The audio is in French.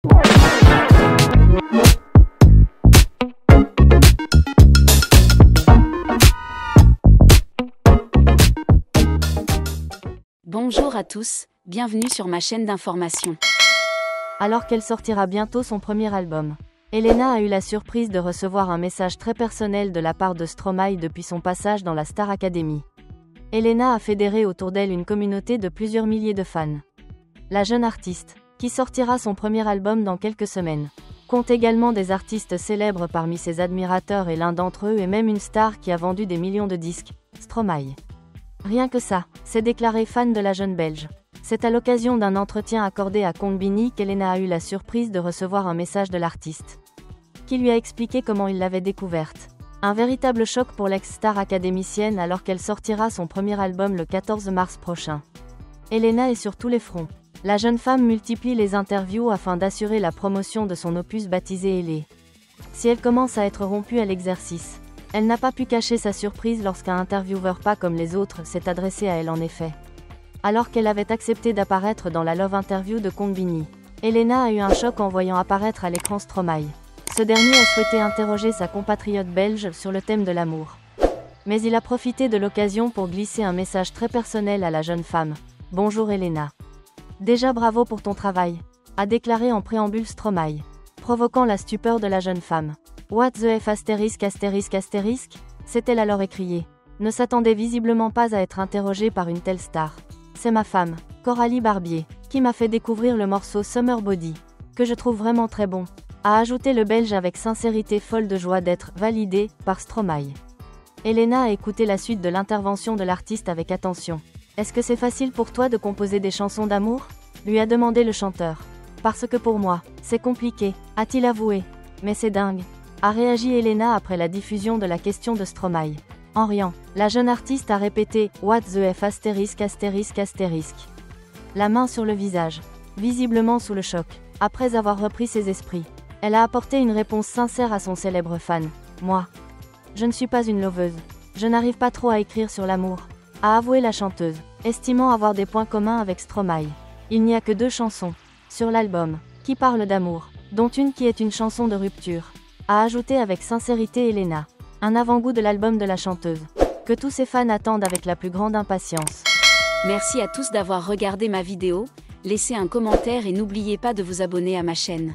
Bonjour à tous, bienvenue sur ma chaîne d'information. Alors qu'elle sortira bientôt son premier album, Helena a eu la surprise de recevoir un message très personnel de la part de Stromae depuis son passage dans la Star Academy. Helena a fédéré autour d'elle une communauté de plusieurs milliers de fans. La jeune artiste, qui sortira son premier album dans quelques semaines, compte également des artistes célèbres parmi ses admirateurs et l'un d'entre eux est même une star qui a vendu des millions de disques, Stromae. Rien que ça, s'est déclaré fan de la jeune Belge. C'est à l'occasion d'un entretien accordé à Conbini qu'Helena a eu la surprise de recevoir un message de l'artiste, qui lui a expliqué comment il l'avait découverte. Un véritable choc pour l'ex-star académicienne alors qu'elle sortira son premier album le 14 mars prochain. Helena est sur tous les fronts. La jeune femme multiplie les interviews afin d'assurer la promotion de son opus baptisé Elé. Si elle commence à être rompue à l'exercice, elle n'a pas pu cacher sa surprise lorsqu'un intervieweur pas comme les autres s'est adressé à elle en effet. Alors qu'elle avait accepté d'apparaître dans la Love Interview de Conbini, Helena a eu un choc en voyant apparaître à l'écran Stromae. Ce dernier a souhaité interroger sa compatriote belge sur le thème de l'amour. Mais il a profité de l'occasion pour glisser un message très personnel à la jeune femme. « Bonjour Helena. Déjà bravo pour ton travail », a déclaré en préambule Stromae, provoquant la stupeur de la jeune femme. « What the F astérisque astérisque astérisque » s'est-elle alors écriée. Ne s'attendait visiblement pas à être interrogée par une telle star. C'est ma femme, Coralie Barbier, qui m'a fait découvrir le morceau Summer Body, que je trouve vraiment très bon, a ajouté le Belge avec sincérité folle de joie d'être validé par Stromae. Helena a écouté la suite de l'intervention de l'artiste avec attention. Est-ce que c'est facile pour toi de composer des chansons d'amour ? Lui a demandé le chanteur. Parce que pour moi, c'est compliqué, a-t-il avoué. Mais c'est dingue, a réagi Helena après la diffusion de la question de Stromae. En riant, la jeune artiste a répété « What the F astérisque astérisque astérisque ». La main sur le visage, visiblement sous le choc. Après avoir repris ses esprits, elle a apporté une réponse sincère à son célèbre fan. « Moi, je ne suis pas une loveuse. Je n'arrive pas trop à écrire sur l'amour », a avoué la chanteuse, estimant avoir des points communs avec Stromae. Il n'y a que 2 chansons sur l'album qui parlent d'amour, dont une qui est une chanson de rupture, a ajouté avec sincérité Helena. Un avant-goût de l'album de la chanteuse, que tous ses fans attendent avec la plus grande impatience. Merci à tous d'avoir regardé ma vidéo, laissez un commentaire et n'oubliez pas de vous abonner à ma chaîne.